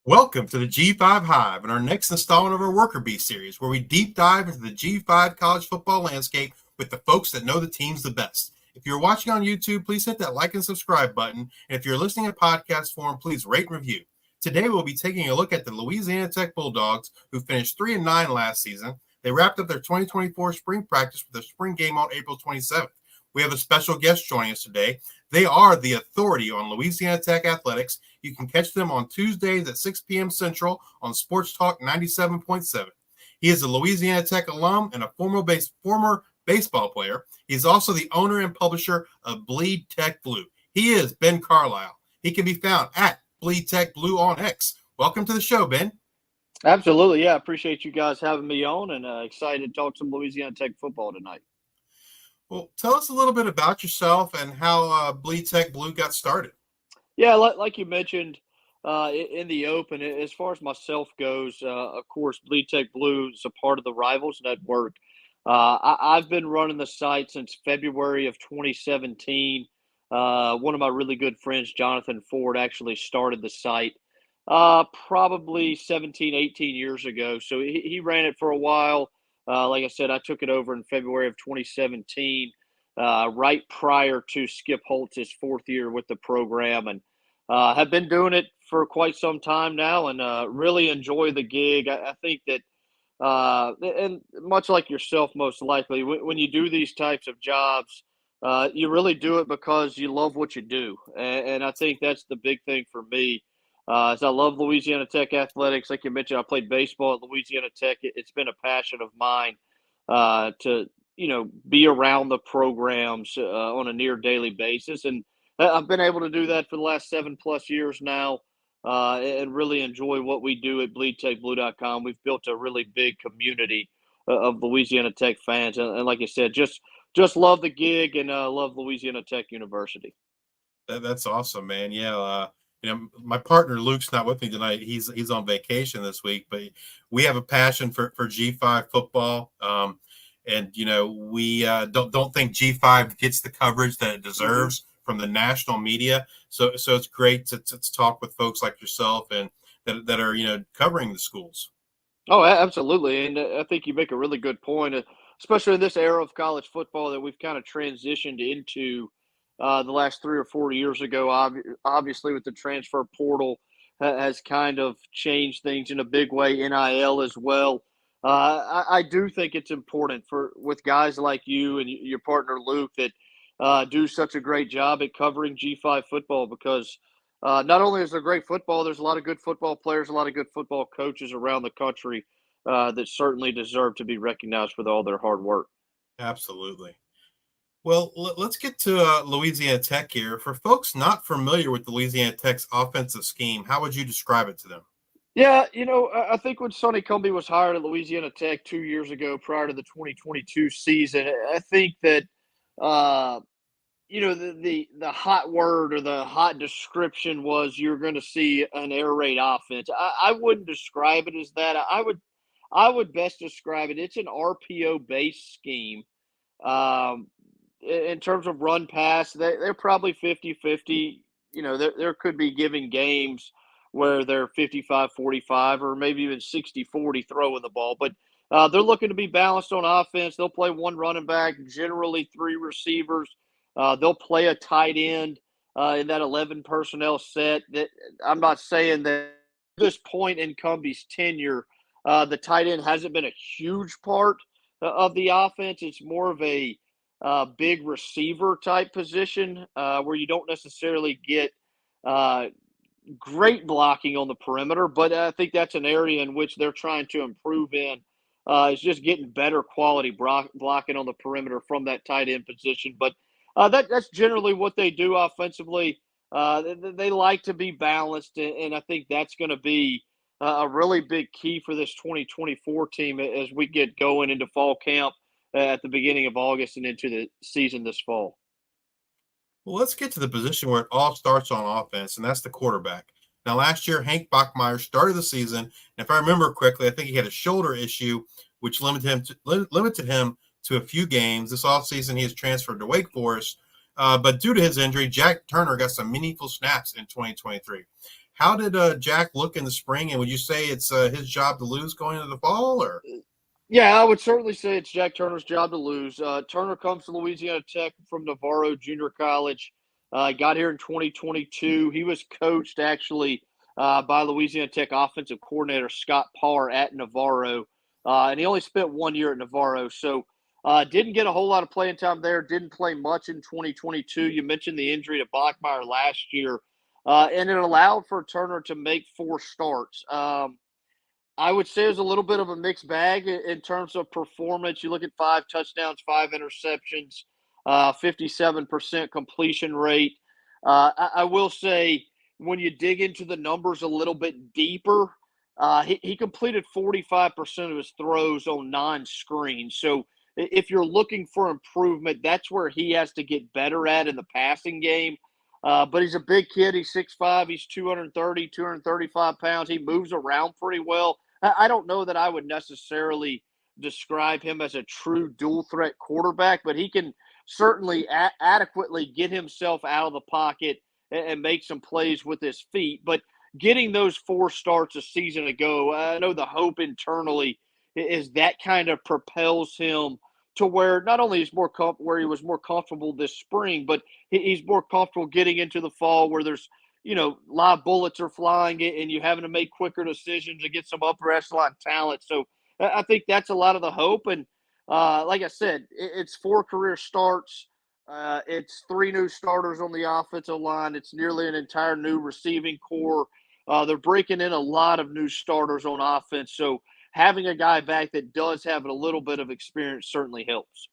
Welcome to the G5 Hive and our next installment of our Worker Bee series, where we deep dive into the G5 college football landscape with the folks that know the teams the best. If you're watching on YouTube, please hit that like and subscribe button. And if you're listening in podcast form, please rate and review. Today, we'll be taking a look at the Louisiana Tech Bulldogs, who finished 3-9 last season. They wrapped up their 2024 spring practice with their spring game on April 27th. We have a special guest joining us today. They are the authority on Louisiana Tech Athletics. You can catch them on Tuesdays at 6 p.m. Central on Sports Talk 97.7. He is a Louisiana Tech alum and a former baseball player. He's also the owner and publisher of BleedTechBlue. He is Ben Carlisle. He can be found at BleedTechBlue on X. Welcome to the show, Ben. Absolutely. Yeah, I appreciate you guys having me on, and excited to talk some Louisiana Tech football tonight. Well, tell us a little bit about yourself and how BleedTechBlue got started. Yeah, like you mentioned in the open, as far as myself goes, of course, BleedTechBlue is a part of the Rivals Network. I've been running the site since February of 2017. One of my really good friends, Jonathan Ford, actually started the site probably 17, 18 years ago. So he ran it for a while. Like I said, I took it over in February of 2017, right prior to Skip Holtz's fourth year with the program, and have been doing it for quite some time now, and really enjoy the gig. I think that, and much like yourself, most likely, when you do these types of jobs, you really do it because you love what you do, and I think that's the big thing for me. As I love Louisiana Tech athletics, like you mentioned, I played baseball at Louisiana Tech. It's been a passion of mine to be around the programs on a near daily basis, and I've been able to do that for the last 7+ years now, and really enjoy what we do at BleedTechBlue.com. We've built a really big community of Louisiana Tech fans, and like I said, just love the gig and love Louisiana Tech University. That's awesome, man. Yeah. My partner Luke's not with me tonight. He's on vacation this week, but we have a passion for G5 football. And we don't think G5 gets the coverage that it deserves from the national media. So it's great to talk with folks like yourself and that are covering the schools. Oh, absolutely, and I think you make a really good point, especially in this era of college football that we've kind of transitioned into. The last 3 or 4 years ago, obviously with the transfer portal has kind of changed things in a big way. NIL as well. I do think it's important with guys like you and your partner Luke that do such a great job at covering G5 football, because not only is there great football, there's a lot of good football players, a lot of good football coaches around the country that certainly deserve to be recognized for all their hard work. Absolutely. Well, let's get to Louisiana Tech here. For folks not familiar with the Louisiana Tech's offensive scheme, how would you describe it to them? Yeah, I think when Sonny Cumbie was hired at Louisiana Tech 2 years ago, prior to the 2022 season, I think that, the hot word or the hot description was you're going to see an air raid offense. I wouldn't describe it as that. I would best describe it. It's an RPO based scheme. In terms of run pass, they're probably 50-50. There could be given games where they're 55-45 or maybe even 60-40 throwing the ball. But they're looking to be balanced on offense. They'll play one running back, generally 3 receivers. They'll play a tight end in that 11 personnel set. That I'm not saying that at this point in Cumbie's tenure, the tight end hasn't been a huge part of the offense. It's more of a big receiver type position where you don't necessarily get great blocking on the perimeter, but I think that's an area in which they're trying to improve in. Is just getting better quality blocking on the perimeter from that tight end position. But that's generally what they do offensively. They like to be balanced, and I think that's going to be a really big key for this 2024 team as we get going into fall camp at the beginning of August and into the season this fall. Well, let's get to the position where it all starts on offense, and that's the quarterback. Now, last year, Hank Bachmeier started the season, and if I remember correctly, I think he had a shoulder issue, which limited him to a few games. This offseason, he has transferred to Wake Forest, but due to his injury, Jack Turner got some meaningful snaps in 2023. How did Jack look in the spring, and would you say it's his job to lose going into the fall, or? Yeah, I would certainly say it's Jack Turner's job to lose. Turner comes to Louisiana Tech from Navarro Junior College. Got here in 2022. He was coached actually by Louisiana Tech offensive coordinator Scott Parr at Navarro, and he only spent 1 year at Navarro. So didn't get a whole lot of playing time there. Didn't play much in 2022. You mentioned the injury to Bachmeyer last year, and it allowed for Turner to make 4 starts. I would say it was a little bit of a mixed bag in terms of performance. You look at 5 touchdowns, 5 interceptions, 57% completion rate. I will say when you dig into the numbers a little bit deeper, he completed 45% of his throws on non-screens. So if you're looking for improvement, that's where he has to get better at in the passing game. But he's a big kid. He's 6'5". He's 230, 235 pounds. He moves around pretty well. I don't know that I would necessarily describe him as a true dual threat quarterback, but he can certainly adequately get himself out of the pocket and make some plays with his feet. But getting those 4 starts a season ago, I know the hope internally is that kind of propels him to where not only is where he was more comfortable this spring, but he's more comfortable getting into the fall where there's live bullets are flying and you having to make quicker decisions to get some upper echelon talent. So I think that's a lot of the hope. And like I said, it's 4 career starts. It's 3 new starters on the offensive line. It's nearly an entire new receiving core. They're breaking in a lot of new starters on offense. So having a guy back that does have a little bit of experience certainly helps.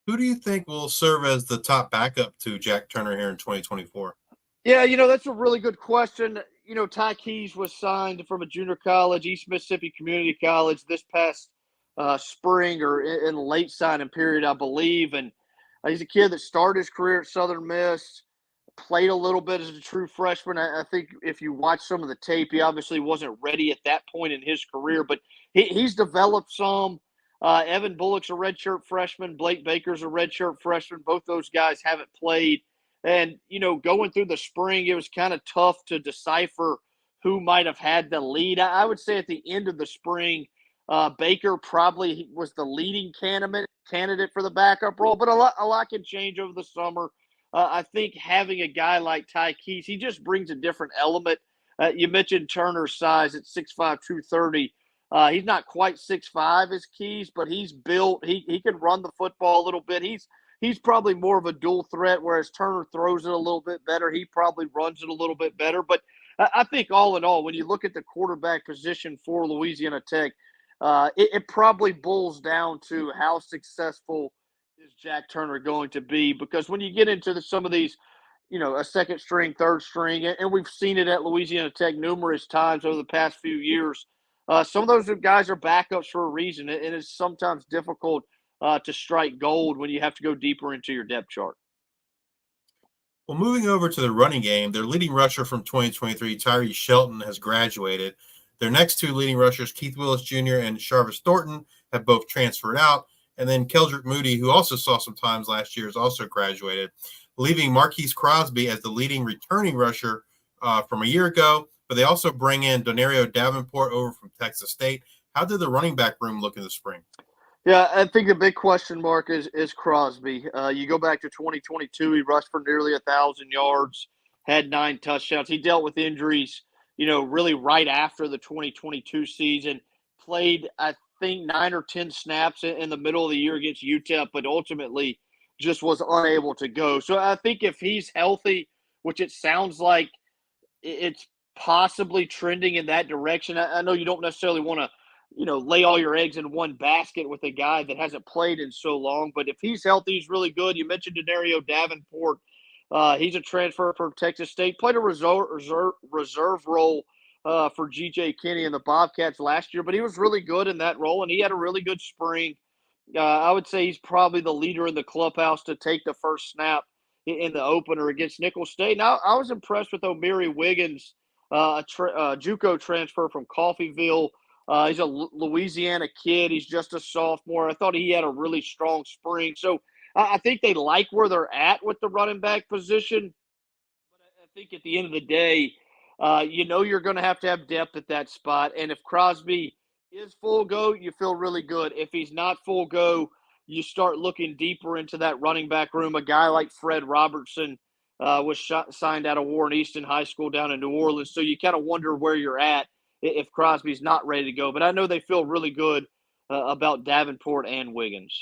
Who do you think will serve as the top backup to Jack Turner here in 2024? Yeah, that's a really good question. Ty Keys was signed from a junior college, East Mississippi Community College, this past spring or in the late signing period, I believe. And he's a kid that started his career at Southern Miss, played a little bit as a true freshman. I think if you watch some of the tape, he obviously wasn't ready at that point in his career, but he's developed some. Evan Bullock's a redshirt freshman. Blake Baker's a redshirt freshman. Both those guys haven't played. And, going through the spring, it was kind of tough to decipher who might have had the lead. I would say at the end of the spring, Baker probably was the leading candidate for the backup role, but a lot can change over the summer. I think having a guy like Ty Keys, he just brings a different element. You mentioned Turner's size at 6'5", 230. He's not quite 6'5" as Keys, but he's built. He can run the football a little bit. He's probably more of a dual threat, whereas Turner throws it a little bit better. He probably runs it a little bit better. But I think all in all, when you look at the quarterback position for Louisiana Tech, it probably boils down to how successful is Jack Turner going to be. Because when you get into some of these, a second string, third string, and we've seen it at Louisiana Tech numerous times over the past few years, some of those guys are backups for a reason, and it's sometimes difficult to strike gold when you have to go deeper into your depth chart. Well, moving over to the running game, their leading rusher from 2023, Tyree Shelton, has graduated. Their next 2 leading rushers, Keith Willis Jr. and Sharvis Thornton, have both transferred out. And then Keldrick Moody, who also saw some times last year, has also graduated, leaving Marquise Crosby as the leading returning rusher from a year ago. But they also bring in Donario Davenport over from Texas State. How did the running back room look in the spring? Yeah, I think the big question mark is Crosby. You go back to 2022, he rushed for nearly 1,000 yards, had 9 touchdowns. He dealt with injuries, really right after the 2022 season. Played, I think, 9 or 10 snaps in the middle of the year against UTEP, but ultimately just was unable to go. So I think if he's healthy, which it sounds like it's possibly trending in that direction. I know you don't necessarily want to, lay all your eggs in one basket with a guy that hasn't played in so long. But if he's healthy, he's really good. You mentioned Donario Davenport. He's a transfer from Texas State. Played a reserve role for G.J. Kinney and the Bobcats last year, but he was really good in that role, and he had a really good spring. I would say he's probably the leader in the clubhouse to take the first snap in the opener against Nicholls State. Now, I was impressed with O'Miri Wiggins, a JUCO transfer from Coffeyville. He's a Louisiana kid. He's just a sophomore. I thought he had a really strong spring. So I think they like where they're at with the running back position. But I think at the end of the day, You know you're going to have depth at that spot. And if Crosby is full go, you feel really good. If he's not full go, you start looking deeper into that running back room. A guy like Fred Robertson was signed out of Warren Easton High School down in New Orleans. So you kind of wonder where you're at if Crosby's not ready to go. But I know they feel really good about Davenport and Wiggins.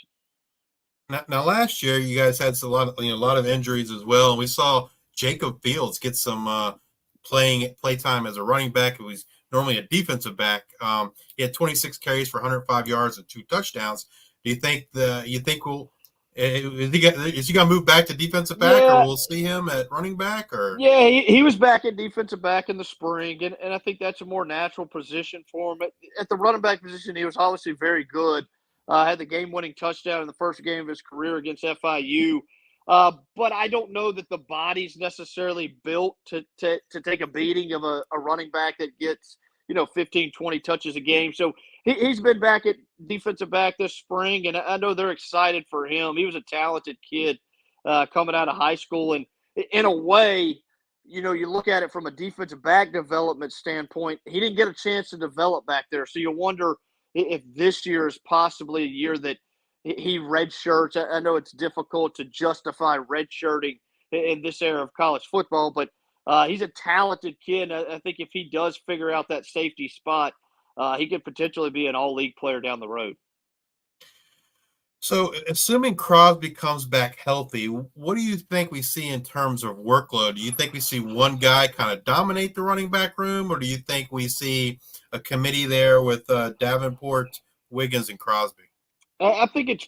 Now, last year you guys had a lot of injuries as well, and we saw Jacob Fields get some play time as a running back who was normally a defensive back. He had 26 carries for 105 yards and 2 touchdowns. Do you think is he going to move back to defensive back, or we'll see him at running back? Or yeah, he was back at defensive back in the spring, and I think that's a more natural position for him. At the running back position, he was obviously very good. Had the game-winning touchdown in the first game of his career against FIU. But I don't know that the body's necessarily built to take a beating of a running back that gets, 15, 20 touches a game. So he's been back at defensive back this spring, and I know they're excited for him. He was a talented kid coming out of high school. And in a way, you look at it from a defensive back development standpoint, he didn't get a chance to develop back there. So you wonder if this year is possibly a year that he redshirts. I know it's difficult to justify redshirting in this era of college football, but he's a talented kid. I think if he does figure out that safety spot, he could potentially be an all-league player down the road. so, assuming Crosby comes back healthy, what do you think we see in terms of workload? Do you think we see one guy kind of dominate the running back room, or do you think we see a committee there with Davenport, Wiggins, and Crosby? I think it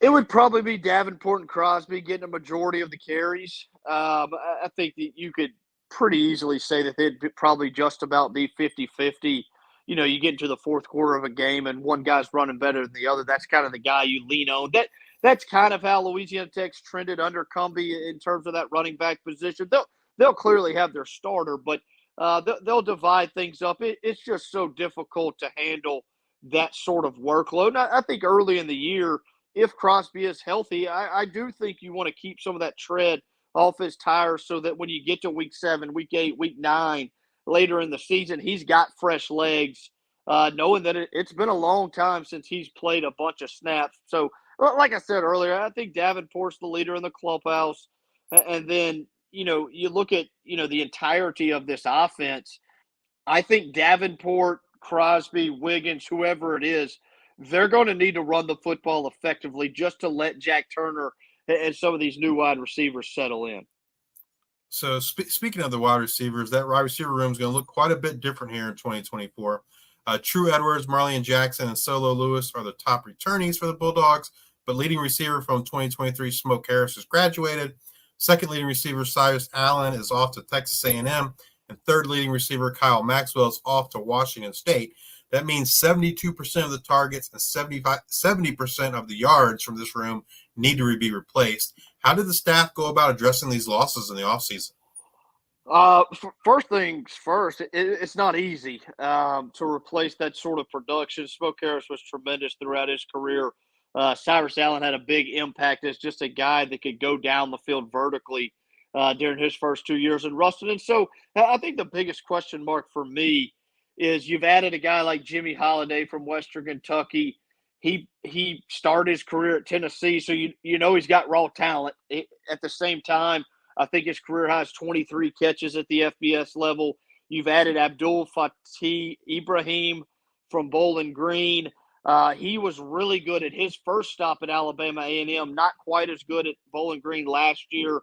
would probably be Davenport and Crosby getting a majority of the carries. I think that you could pretty easily say that they'd probably just about be 50-50. You get into the fourth quarter of a game and one guy's running better than the other. That's kind of the guy you lean on. That's kind of how Louisiana Tech's trended under Cumbie in terms of that running back position. They'll clearly have their starter, but they'll divide things up. It's just so difficult to handle that sort of workload. And I think early in the year, if Crosby is healthy, I do think you want to keep some of that tread off his tires so that when you get to week 7, week 8, week 9, later in the season, he's got fresh legs, knowing that it's been a long time since he's played a bunch of snaps. So, like I said earlier, I think Davenport's the leader in the clubhouse. And then, you look at, the entirety of this offense. I think Davenport, Crosby, Wiggins, whoever it is, they're going to need to run the football effectively just to let Jack Turner and some of these new wide receivers settle in. So speaking of the wide receivers, that wide receiver room is going to look quite a bit different here in 2024. True Edwards, Marlon Jackson, and Solo Lewis are the top returnees for the Bulldogs, but leading receiver from 2023, Smoke Harris, has graduated. Second leading receiver, Cyrus Allen, is off to Texas A&M, and third leading receiver, Kyle Maxwell, is off to Washington State. That means 72% of the targets and 70% of the yards from this room need to be replaced. How did the staff go about addressing these losses in the offseason? First things first, it's not easy to replace that sort of production. Smoke Harris was tremendous throughout his career. Cyrus Allen had a big impact as just a guy that could go down the field vertically during his first 2 years in Ruston. And so I think the biggest question mark for me is you've added a guy like Jimmy Holiday from Western Kentucky. He started his career at Tennessee, so you know he's got raw talent. At the same time, I think his career high is 23 catches at the FBS level. You've added Abdul Fatih Ibrahim from Bowling Green. He was really good at his first stop at Alabama A&M, not quite as good at Bowling Green last year.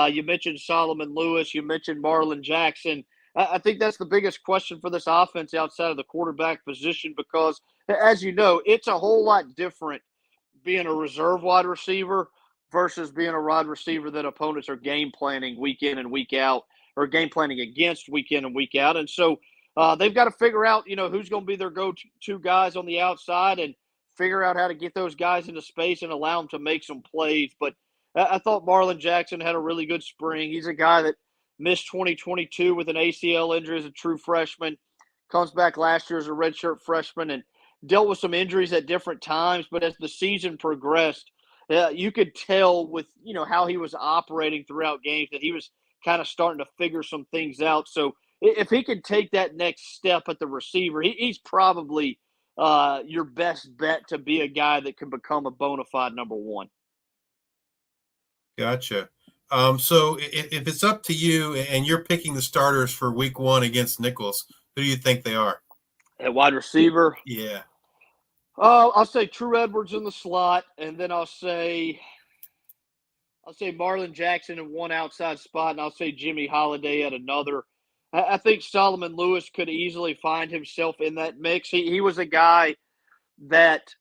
You mentioned Solomon Lewis. You mentioned Marlon Jackson. I think that's the biggest question for this offense outside of the quarterback position because, as you know, it's a whole lot different being a reserve wide receiver versus being a wide receiver that opponents are game planning week in and week out or game planning against week in and week out. And so they've got to figure out, who's going to be their go-to guys on the outside and figure out how to get those guys into space and allow them to make some plays. But I thought Marlon Jackson had a really good spring. He's a guy that missed 2022 with an ACL injury as a true freshman, comes back last year as a redshirt freshman and dealt with some injuries at different times. But as the season progressed, you could tell with, how he was operating throughout games that he was kind of starting to figure some things out. So if he can take that next step at the receiver, he's probably your best bet to be a guy that can become a bona fide number one. Gotcha. So if it's up to you and you're picking the starters for week 1 against Nichols, who do you think they are? At wide receiver, Yeah. I'll say True Edwards in the slot, and then I'll say Marlon Jackson in one outside spot, and I'll say Jimmy Holiday at another. I think Solomon Lewis could easily find himself in that mix. He was a guy that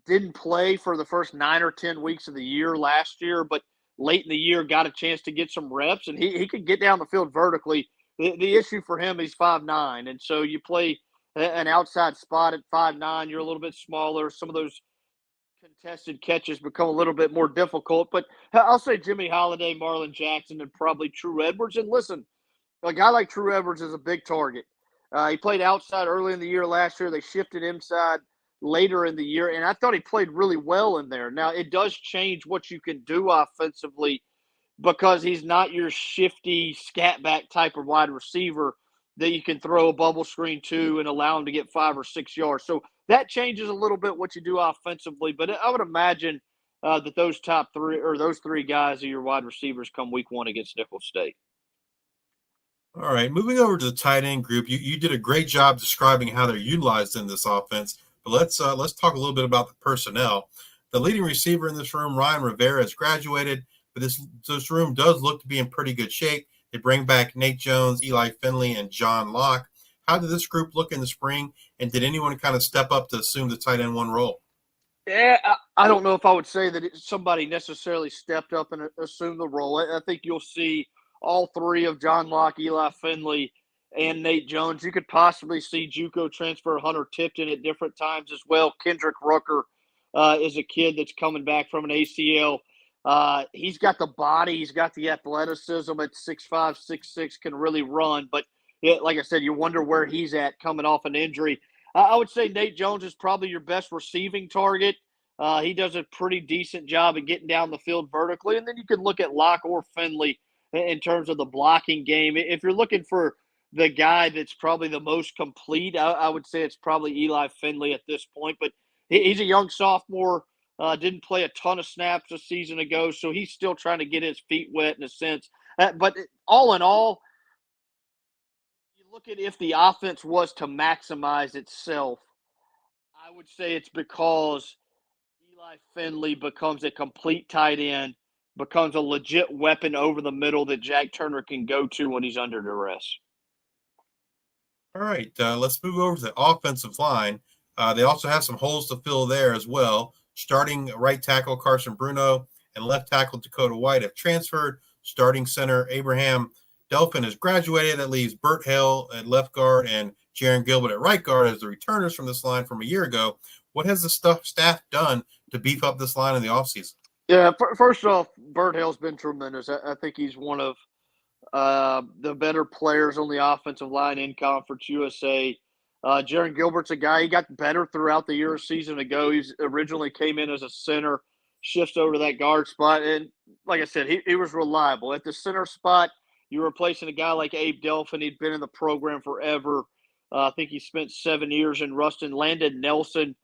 didn't play for the first 9 or 10 weeks of the year last year, but late in the year got a chance to get some reps, and he could get down the field vertically. The issue for him, he's 5'9", and so you play an outside spot at 5'9", you're a little bit smaller. Some of those contested catches become a little bit more difficult. But I'll say Jimmy Holiday, Marlon Jackson, and probably True Edwards. And listen, a guy like True Edwards is a big target. He played outside early in the year last year. They shifted inside later in the year, and I thought he played really well in there. Now, it does change what you can do offensively because he's not your shifty scat back type of wide receiver that you can throw a bubble screen to and allow him to get 5 or 6 yards. So that changes a little bit what you do offensively. But I would imagine that those top three or those three guys are your wide receivers come week 1 against Nicholls State. All right. Moving over to the tight end group, you did a great job describing how they're utilized in this offense. But let's talk a little bit about the personnel. The leading receiver in this room, Ryan Rivera, has graduated, but this room does look to be in pretty good shape. They bring back Nate Jones, Eli Finley, and John Locke. How did this group look in the spring, and did anyone kind of step up to assume the tight end 1 role? Yeah, I don't know if I would say that somebody necessarily stepped up and assumed the role. I think you'll see all three of John Locke, Eli Finley, and Nate Jones. You could possibly see JUCO transfer Hunter Tipton at different times as well. Kendrick Rucker is a kid that's coming back from an ACL. He's got the body, he's got the athleticism at 6'5", 6'6", can really run. But yeah, like I said, you wonder where he's at coming off an injury. I would say Nate Jones is probably your best receiving target. He does a pretty decent job of getting down the field vertically. And then you can look at Locke or Finley in terms of the blocking game. If you're looking for the guy that's probably the most complete, I would say it's probably Eli Finley at this point. But he's a young sophomore, didn't play a ton of snaps a season ago, so he's still trying to get his feet wet in a sense. But all in all, you look at if the offense was to maximize itself, I would say it's because Eli Finley becomes a complete tight end, becomes a legit weapon over the middle that Jack Turner can go to when he's under duress. All right, let's move over to the offensive line. They also have some holes to fill there as well. Starting right tackle Carson Bruno and left tackle Dakota White have transferred. Starting center Abraham Delphin has graduated. That leaves Burt Hale at left guard and Jaron Gilbert at right guard as the returners from this line from a year ago. What has the staff done to beef up this line in the offseason? Yeah, first off, Burt Hale's been tremendous. I think he's one of the better players on the offensive line in Conference USA. Jaron Gilbert's a guy, he got better throughout the year a season ago. He originally came in as a center, shifts over to that guard spot. And like I said, he was reliable. At the center spot, you're replacing a guy like Abe Delphin. He'd been in the program forever. I think he spent 7 years in Ruston. Landon Nelson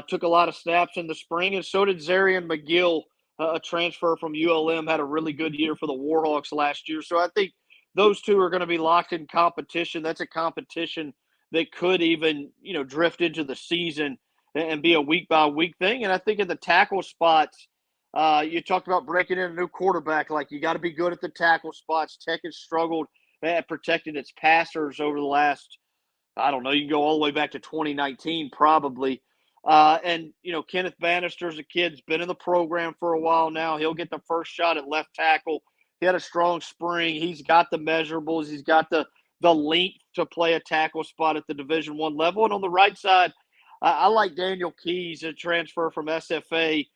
took a lot of snaps in the spring, and so did Zarian McGill, a transfer from ULM, had a really good year for the Warhawks last year. So I think those two are going to be locked in competition. That's a competition that could even, drift into the season and be a week-by-week thing. And I think in the tackle spots, you talked about breaking in a new quarterback. Like, you got to be good at the tackle spots. Tech has struggled at protecting its passers over the last, I don't know, you can go all the way back to 2019 probably. And Kenneth Bannister's a kid that's been in the program for a while now. He'll get the first shot at left tackle. He had a strong spring. He's got the measurables. He's got the length to play a tackle spot at the Division I level. And on the right side, I like Daniel Keys, a transfer from SFA.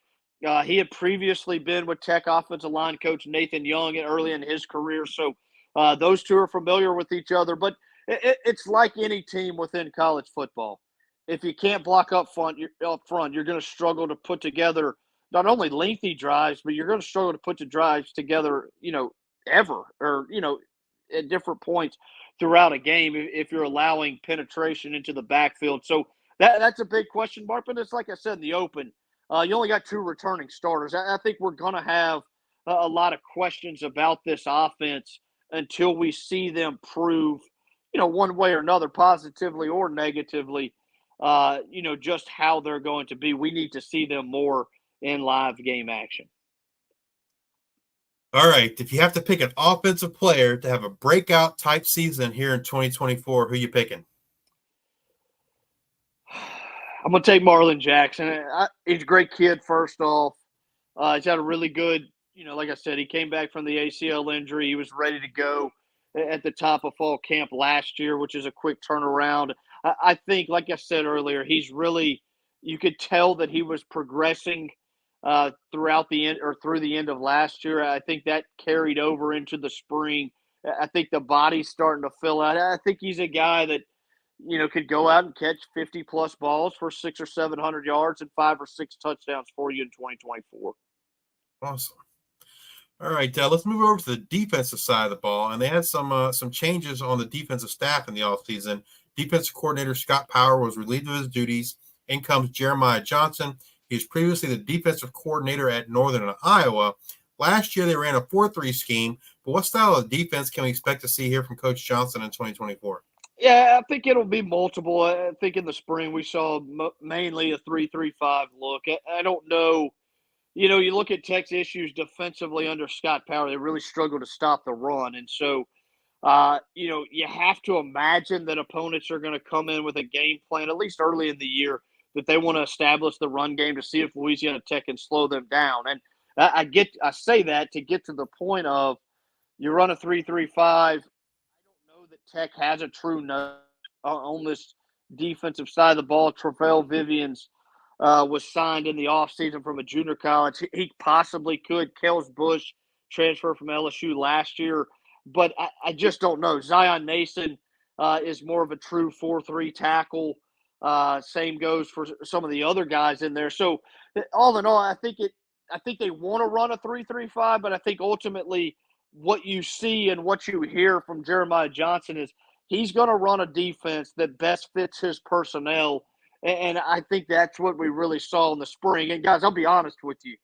He had previously been with Tech offensive line coach Nathan Young early in his career. So those two are familiar with each other. But it's like any team within college football. If you can't block up front, you're going to struggle to put together not only lengthy drives, but you're going to struggle to put the drives together, ever, or at different points throughout a game if you're allowing penetration into the backfield. So that's a big question mark. But it's like I said in the open, you only got 2 returning starters. I think we're going to have a lot of questions about this offense until we see them prove, one way or another, positively or negatively, just how they're going to be. We need to see them more in live game action. All right. If you have to pick an offensive player to have a breakout type season here in 2024, who you picking? I'm going to take Marlon Jackson. He's a great kid, first off. He's had a really good, like I said, he came back from the ACL injury. He was ready to go at the top of fall camp last year, which is a quick turnaround. I think, like I said earlier, he's really, you could tell that he was progressing throughout the end or through the end of last year. I think that carried over into the spring. I think the body's starting to fill out. I think he's a guy that, could go out and catch 50-plus balls for 600 or 700 yards and 5 or 6 touchdowns for you in 2024. Awesome. All right, let's move over to the defensive side of the ball. And they had some changes on the defensive staff in the offseason. Defensive coordinator Scott Power was relieved of his duties. In comes Jeremiah Johnson. He was previously the defensive coordinator at Northern Iowa. Last year, they ran a 4-3 scheme. But what style of defense can we expect to see here from Coach Johnson in 2024? Yeah, I think it'll be multiple. I think in the spring we saw mainly a 3-3-5 look. I don't know. You look at Tech's issues defensively under Scott Power, they really struggle to stop the run. And so, you have to imagine that opponents are going to come in with a game plan, at least early in the year, that they want to establish the run game to see if Louisiana Tech can slow them down. And I say that to get to the point of you run a 3-3-5. I don't know that Tech has a true nose on this defensive side of the ball. Travell Vivians was signed in the offseason from a junior college. He possibly could. Kels Bush transferred from LSU last year. But I just don't know. Zion Nason is more of a true 4-3 tackle. Same goes for some of the other guys in there. So all in all, I think they want to run a 3-3-5, but I think ultimately what you see and what you hear from Jeremiah Johnson is he's going to run a defense that best fits his personnel. And I think that's what we really saw in the spring. And, guys, I'll be honest with you.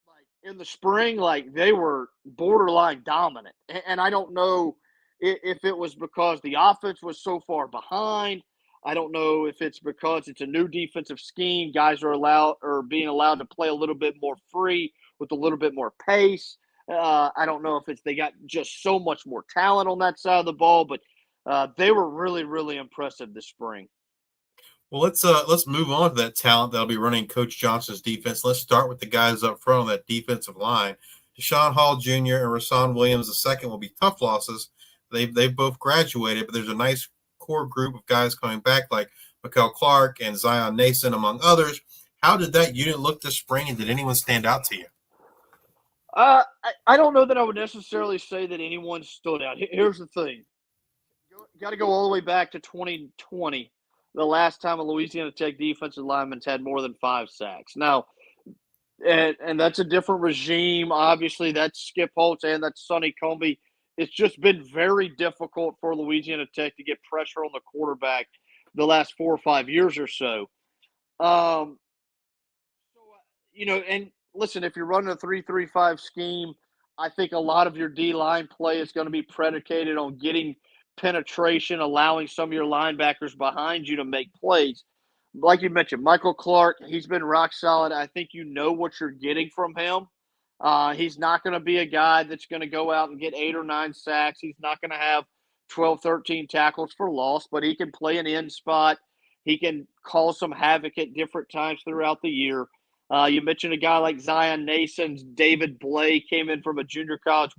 Like in the spring, they were borderline dominant. And I don't know if it was because the offense was so far behind. I don't know if it's because it's a new defensive scheme. Guys are being allowed to play a little bit more free with a little bit more pace. I don't know if they got just so much more talent on that side of the ball, but they were really, really impressive this spring. Well, let's move on to that talent that'll be running Coach Johnson's defense. Let's start with the guys up front on that defensive line. Deshaun Hall Jr. and Rasan Williams II will be tough losses. They've both graduated, but there's a nice core group of guys coming back like Mikel Clark and Zion Nason, among others. How did that unit look this spring, and did anyone stand out to you? I don't know that I would necessarily say that anyone stood out. Here's the thing. You got to go all the way back to 2020, the last time a Louisiana Tech defensive lineman's had more than 5 sacks. Now, and that's a different regime. Obviously, that's Skip Holtz and that's Sonny Comby. It's just been very difficult for Louisiana Tech to get pressure on the quarterback the last 4 or 5 years or so. And listen, if you're running a 3-3-5 scheme, I think a lot of your D-line play is going to be predicated on getting penetration, allowing some of your linebackers behind you to make plays. Like you mentioned, Michael Clark, he's been rock solid. I think you know what you're getting from him. He's not going to be a guy that's going to go out and get 8 or 9 sacks. He's not going to have 12, 13 tackles for loss, but he can play an end spot. He can cause some havoc at different times throughout the year. You mentioned a guy like Zion Nason. David Blay came in from a junior college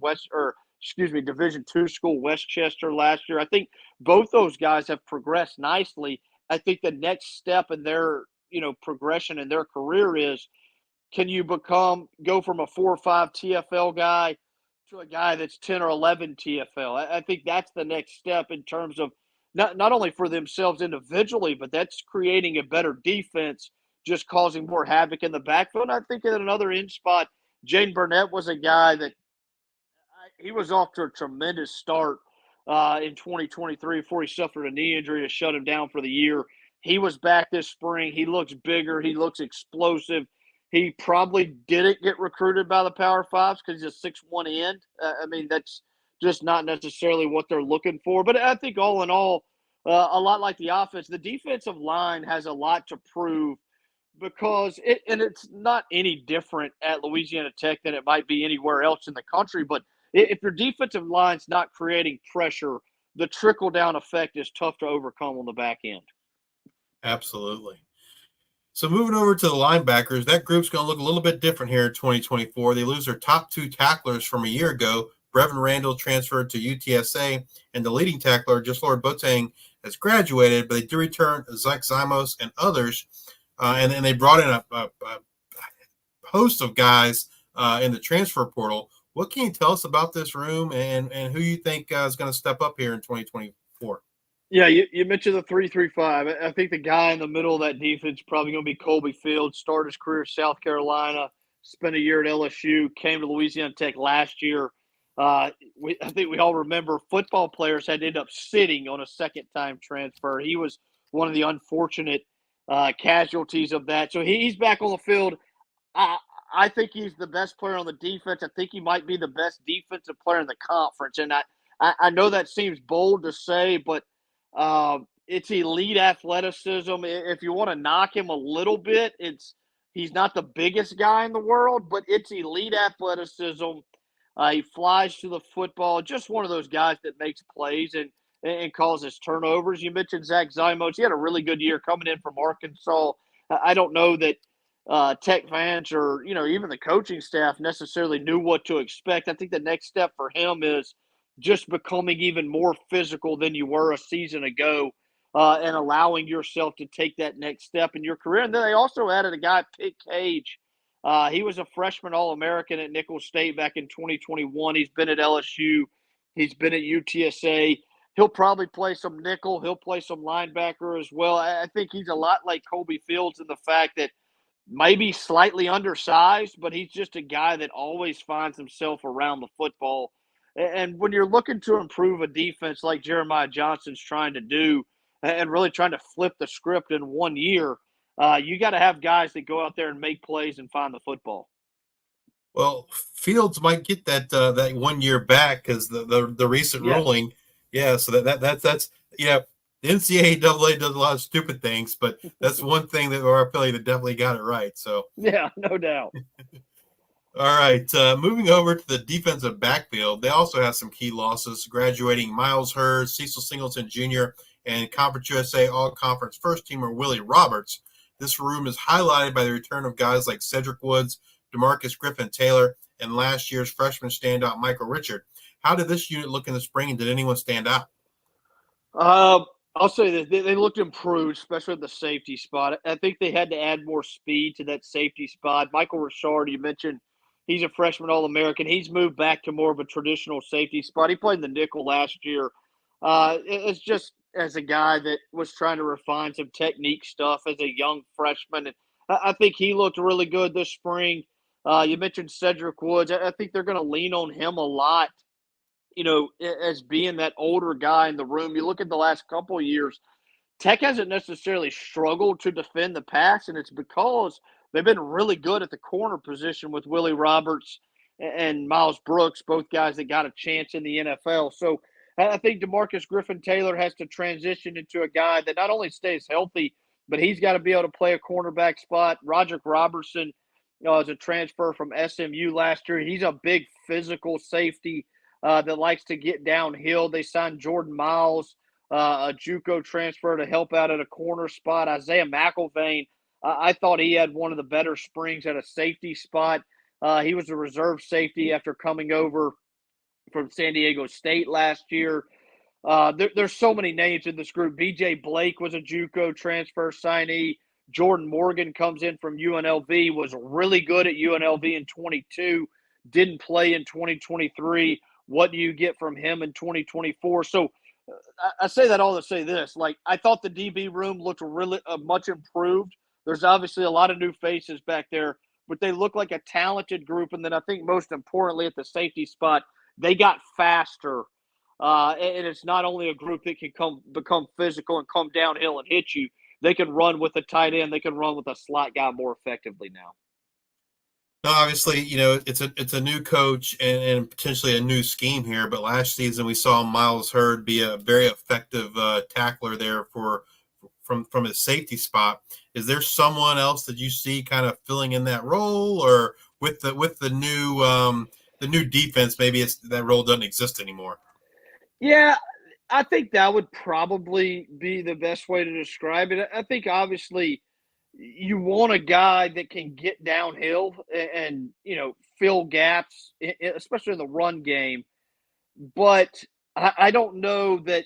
Division II school, Westchester, last year. I think both those guys have progressed nicely. I think the next step in their, progression in their career is, can you go from a 4 or 5 TFL guy to a guy that's 10 or 11 TFL? I think that's the next step in terms of not only for themselves individually, but that's creating a better defense, just causing more havoc in the backfield. I think in another end spot, Jaden Burnett was a guy that he was off to a tremendous start in 2023 before he suffered a knee injury to shut him down for the year. He was back this spring. He looks bigger. He looks explosive. He probably didn't get recruited by the Power Fives because he's a 6'1" end. I mean, that's just not necessarily what they're looking for. But I think all in all, a lot like the offense, the defensive line has a lot to prove because it's not any different at Louisiana Tech than it might be anywhere else in the country. But if your defensive line's not creating pressure, the trickle down effect is tough to overcome on the back end. Absolutely. So moving over to the linebackers, that group's going to look a little bit different here in 2024. They lose their top two tacklers from a year ago. Brevin Randall transferred to UTSA, and the leading tackler, Gisler Boateng, has graduated, but they do return Zach Zymos and others. And then they brought in a host of guys in the transfer portal. What can you tell us about this room and who you think is going to step up here in 2024? Yeah, you mentioned the 3-3-5. I think the guy in the middle of that defense is probably going to be Colby Fields. Started his career at South Carolina, spent a year at LSU, came to Louisiana Tech last year. I think we all remember football players had to end up sitting on a second-time transfer. He was one of the unfortunate casualties of that. So he's back on the field. I think he's the best player on the defense. I think he might be the best defensive player in the conference. And I know that seems bold to say, but it's elite athleticism. If you want to knock him a little bit, he's not the biggest guy in the world, but it's elite athleticism. He flies to the football. Just one of those guys that makes plays and causes turnovers. You mentioned Zach Zymos. He had a really good year coming in from Arkansas. I don't know that Tech fans or, even the coaching staff necessarily knew what to expect. I think the next step for him is just becoming even more physical than you were a season ago and allowing yourself to take that next step in your career. And then they also added a guy, Pitt Cage. He was a freshman All-American at Nicholls State back in 2021. He's been at LSU. He's been at UTSA. He'll probably play some nickel. He'll play some linebacker as well. I think he's a lot like Colby Fields in the fact that maybe slightly undersized, but he's just a guy that always finds himself around the football. And when you're looking to improve a defense like Jeremiah Johnson's trying to do and really trying to flip the script in 1 year, you got to have guys that go out there and make plays and find the football. Well, Fields might get that 1 year back because the recent ruling. Yeah, so that's the NCAA does a lot of stupid things, but that's one thing that our affiliate definitely got it right. So yeah, no doubt. All right, moving over to the defensive backfield, they also have some key losses, graduating Miles Hurd, Cecil Singleton Jr., and Conference USA All-Conference first-teamer Willie Roberts. This room is highlighted by the return of guys like Cedric Woods, DeMarcus Griffin-Taylor, and last year's freshman standout Michael Richard. How did this unit look in the spring, and did anyone stand out? I'll say that they looked improved, especially at the safety spot. I think they had to add more speed to that safety spot. Michael Richard, you mentioned, he's a freshman All-American. He's moved back to more of a traditional safety spot. He played the nickel last year. It's just as a guy that was trying to refine some technique stuff as a young freshman. And I think he looked really good this spring. You mentioned Cedric Woods. I think they're going to lean on him a lot, as being that older guy in the room. You look at the last couple of years, Tech hasn't necessarily struggled to defend the pass, and it's because they've been really good at the corner position with Willie Roberts and Miles Brooks, both guys that got a chance in the NFL. So I think DeMarcus Griffin-Taylor has to transition into a guy that not only stays healthy, but he's got to be able to play a cornerback spot. Roderick Robertson, is a transfer from SMU last year. He's a big physical safety that likes to get downhill. They signed Jordan Miles, a JUCO transfer, to help out at a corner spot. Isaiah McIlvain, I thought he had one of the better springs at a safety spot. He was a reserve safety after coming over from San Diego State last year. There's so many names in this group. B.J. Blake was a JUCO transfer signee. Jordan Morgan comes in from UNLV, was really good at UNLV in 22, didn't play in 2023. What do you get from him in 2024? So I say that all to say this. I thought the DB room looked really much improved. There's obviously a lot of new faces back there, but they look like a talented group. And then I think most importantly at the safety spot, they got faster. And it's not only a group that can become physical and come downhill and hit you. They can run with a tight end. They can run with a slot guy more effectively now. No, obviously, it's a new coach and potentially a new scheme here. But last season we saw Miles Hurd be a very effective tackler there from his safety spot. Is there someone else that you see kind of filling in that role, or with the new defense, maybe that role doesn't exist anymore? Yeah, I think that would probably be the best way to describe it. I think obviously you want a guy that can get downhill and fill gaps, especially in the run game. But I don't know that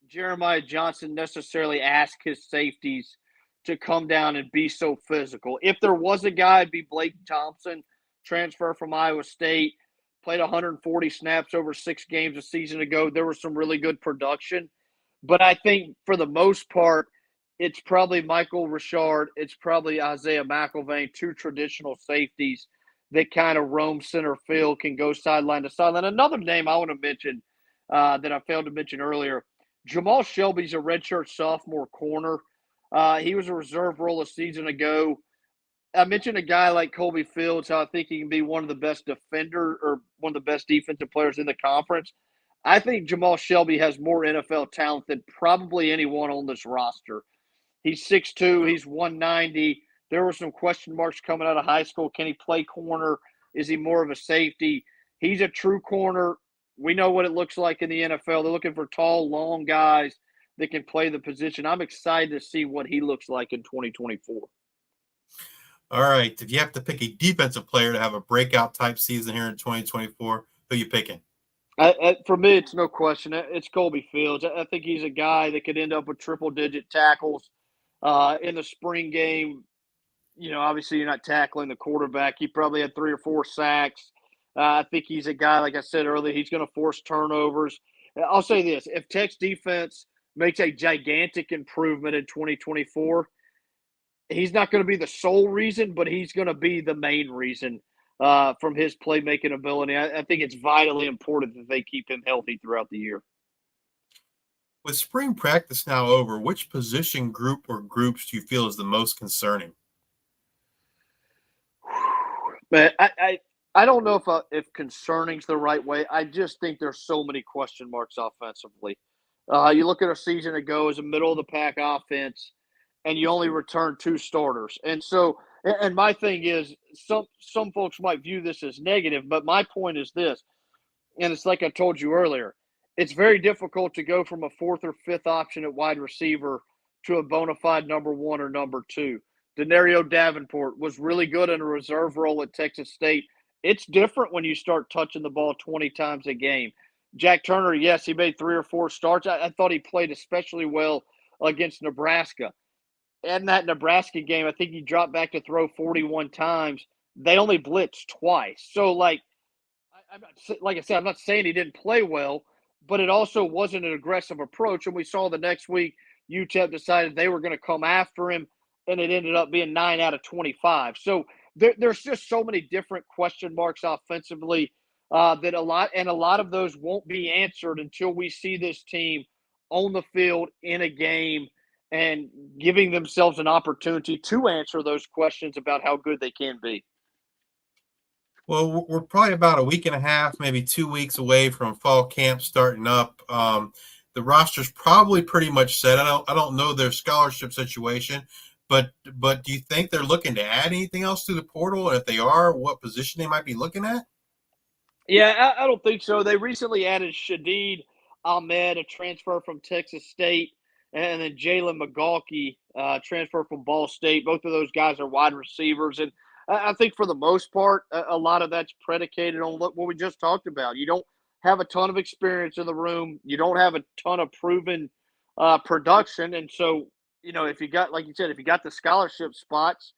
Jeremiah Johnson necessarily asked his safeties to come down and be so physical. If there was a guy, it'd be Blake Thompson, transfer from Iowa State, played 140 snaps over 6 games a season ago. There was some really good production. But I think for the most part, it's probably Michael Richard. It's probably Isaiah McElvain, 2 traditional safeties that kind of roam center field, can go sideline to sideline. Another name I want to mention that I failed to mention earlier, Jamal Shelby's a redshirt sophomore corner. He was a reserve role a season ago. I mentioned a guy like Colby Fields, how I think he can be one of the best defender or one of the best defensive players in the conference. I think Jamal Shelby has more NFL talent than probably anyone on this roster. He's 6'2", he's 190. There were some question marks coming out of high school. Can he play corner? Is he more of a safety? He's a true corner. We know what it looks like in the NFL. They're looking for tall, long guys that can play the position. I'm excited to see what he looks like in 2024. All right. If you have to pick a defensive player to have a breakout type season here in 2024, who are you picking? For me, it's no question. It's Colby Fields. I think he's a guy that could end up with triple-digit tackles in the spring game. Obviously you're not tackling the quarterback. He probably had 3 or 4 sacks. I think he's a guy, like I said earlier, he's going to force turnovers. I'll say this. If Tech's defense makes a gigantic improvement in 2024, he's not going to be the sole reason, but he's going to be the main reason from his playmaking ability. I think it's vitally important that they keep him healthy throughout the year. With spring practice now over, which position group or groups do you feel is the most concerning? But I don't know if concerning's the right way. I just think there's so many question marks offensively. You look at a season ago as a middle of the pack offense, and you only return 2 starters. And so, and my thing is, some folks might view this as negative, but my point is this, and it's like I told you earlier, it's very difficult to go from a 4th or 5th option at wide receiver to a bona fide number 1 or number 2. Denario Davenport was really good in a reserve role at Texas State. It's different when you start touching the ball 20 times a game. Jack Turner, yes, he made 3 or 4 starts. I thought he played especially well against Nebraska. In that Nebraska game, I think he dropped back to throw 41 times. They only blitzed twice. So, like I said, I'm not saying he didn't play well, but it also wasn't an aggressive approach. And we saw the next week UTEP decided they were going to come after him, and it ended up being 9 out of 25. So there's just so many different question marks offensively that a lot of those won't be answered until we see this team on the field in a game and giving themselves an opportunity to answer those questions about how good they can be. Well, we're probably about a week and a half, maybe 2 weeks away from fall camp starting up. The roster's probably pretty much set. I don't know their scholarship situation, but do you think they're looking to add anything else to the portal? And if they are, what position they might be looking at? Yeah, I don't think so. They recently added Shadid Ahmed, a transfer from Texas State, and then Jalen McGalkey, transfer from Ball State. Both of those guys are wide receivers. And I think for the most part, a lot of that's predicated on what we just talked about. You don't have a ton of experience in the room. You don't have a ton of proven production. And so, if you got, like you said, if you got the scholarship spots,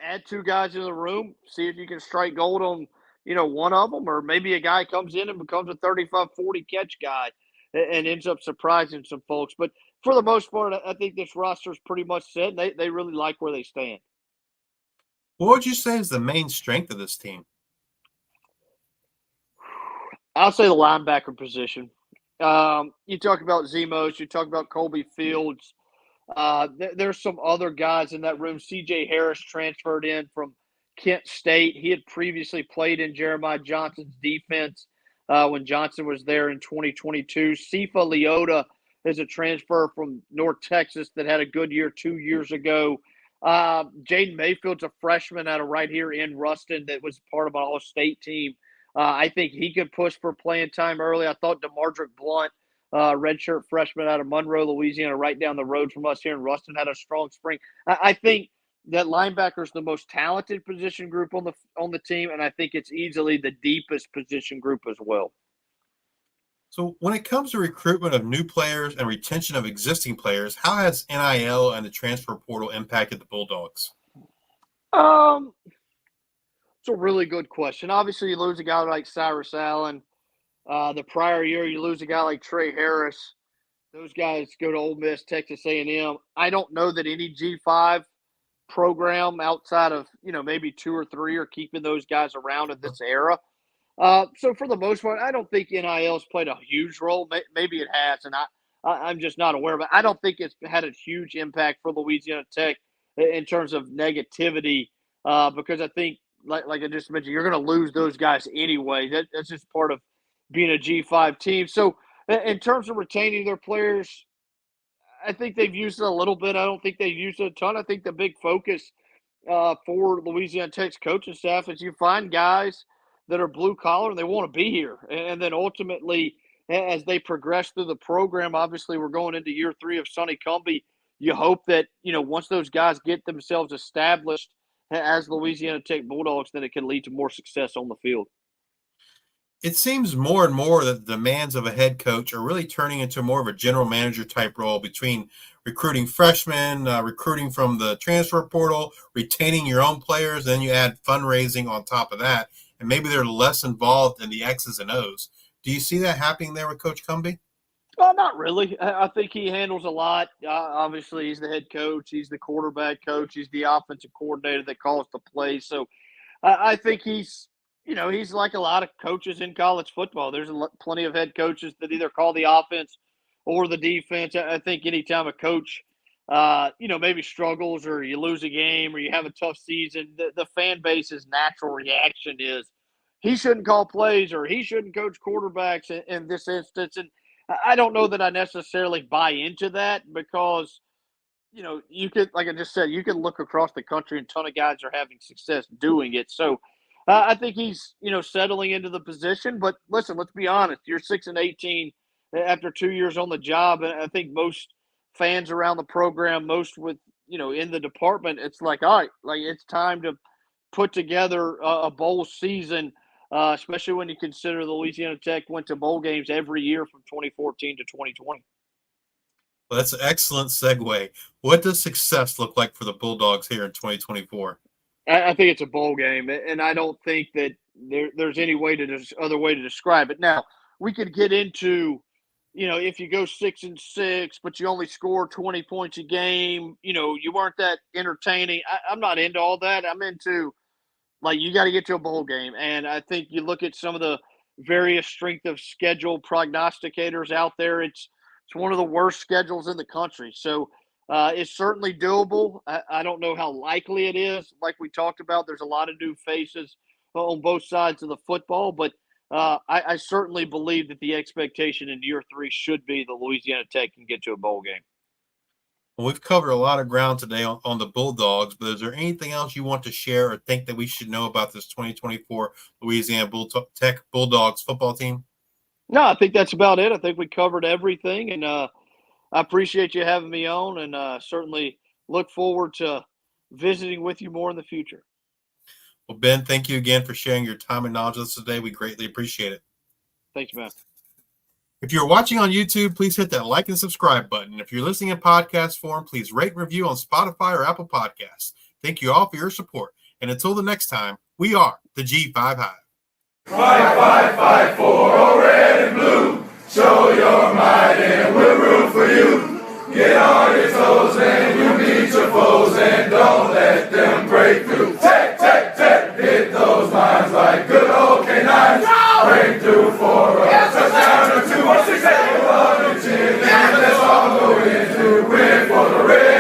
add 2 guys in the room, see if you can strike gold on, one of them, or maybe a guy comes in and becomes a 35, 40 catch guy and ends up surprising some folks. But for the most part, I think this roster is pretty much set. They really like where they stand. What would you say is the main strength of this team? I'll say the linebacker position. You talk about Zemos, you talk about Colby Fields. There's some other guys in that room. C.J. Harris transferred in from Kent State. He had previously played in Jeremiah Johnson's defense when Johnson was there in 2022. Sifa Leota is a transfer from North Texas that had a good year 2 years ago. Jaden Mayfield's a freshman out of right here in Ruston that was part of an all-state team. I think he could push for playing time early. I thought DeMardrick Blunt, redshirt freshman out of Monroe, Louisiana, right down the road from us here in Ruston, had a strong spring. I think that linebacker is the most talented position group on the team, and I think it's easily the deepest position group as well. So when it comes to recruitment of new players and retention of existing players, how has NIL and the transfer portal impacted the Bulldogs? It's a really good question. Obviously, you lose a guy like Cyrus Allen. The prior year, you lose a guy like Trey Harris. Those guys go to Ole Miss, Texas A&M. I don't know that any G5 program outside of, maybe 2 or 3 are keeping those guys around in this era. So for the most part, I don't think NIL has played a huge role. Maybe it has, and I'm just not aware of it. I don't think it's had a huge impact for Louisiana Tech in terms of negativity because I think, like I just mentioned, you're going to lose those guys anyway. That's just part of being a G5 team. So in terms of retaining their players, I think they've used it a little bit. I don't think they've used it a ton. I think the big focus for Louisiana Tech's coaching staff is you find guys that are blue collar and they want to be here. And then ultimately, as they progress through the program, obviously we're going into year 3 of Sonny Cumbie. You hope that, once those guys get themselves established as Louisiana Tech Bulldogs, then it can lead to more success on the field. It seems more and more that the demands of a head coach are really turning into more of a general manager type role between recruiting freshmen, recruiting from the transfer portal, retaining your own players, then you add fundraising on top of that, and maybe they're less involved in the X's and O's. Do you see that happening there with Coach Cumbie? Not really. I think he handles a lot. Obviously, he's the head coach. He's the quarterback coach. He's the offensive coordinator that calls the plays. So I think he's like a lot of coaches in college football. There's plenty of head coaches that either call the offense or the defense. I think anytime a coach, maybe struggles or you lose a game or you have a tough season, the fan base's natural reaction is he shouldn't call plays or he shouldn't coach quarterbacks in this instance. And I don't know that I necessarily buy into that because, you could, like I just said, you can look across the country and a ton of guys are having success doing it. So I think he's, settling into the position. But listen, let's be honest. You're 6-18 after 2 years on the job. And I think most fans around the program, most with, in the department, it's like, all right, like it's time to put together a bowl season. Especially when you consider the Louisiana Tech went to bowl games every year from 2014 to 2020. Well, that's an excellent segue. What does success look like for the Bulldogs here in 2024? I think it's a bowl game, and I don't think that there's any other way to describe it. Now, we could get into, if you go 6-6, but you only score 20 points a game, you weren't that entertaining. I'm not into all that. I'm into you got to get to a bowl game. And I think you look at some of the various strength of schedule prognosticators out there, it's one of the worst schedules in the country. So it's certainly doable. I don't know how likely it is. Like we talked about, there's a lot of new faces on both sides of the football. But I certainly believe that the expectation in year 3 should be the Louisiana Tech can get to a bowl game. Well, we've covered a lot of ground today on the Bulldogs, but is there anything else you want to share or think that we should know about this 2024 Louisiana Tech Bulldogs football team? No, I think that's about it. I think we covered everything, and I appreciate you having me on, and certainly look forward to visiting with you more in the future. Well, Ben, thank you again for sharing your time and knowledge with us today. We greatly appreciate it. Thanks, man. If you're watching on YouTube, please hit that like and subscribe button. If you're listening in podcast form, please rate and review on Spotify or Apple Podcasts. Thank you all for your support. And until the next time, we are the G5 Hive. Fight, fight, fight for all red and blue. Show your might and we'll root for you. Get on your toes and you beat your foes and don't let them break through. Tech, tech, tech, hit those lines like good old canines. Breakthrough for us. Touchdown or two. What's he say? 1 and 10. Let's all go in to win for the Reds.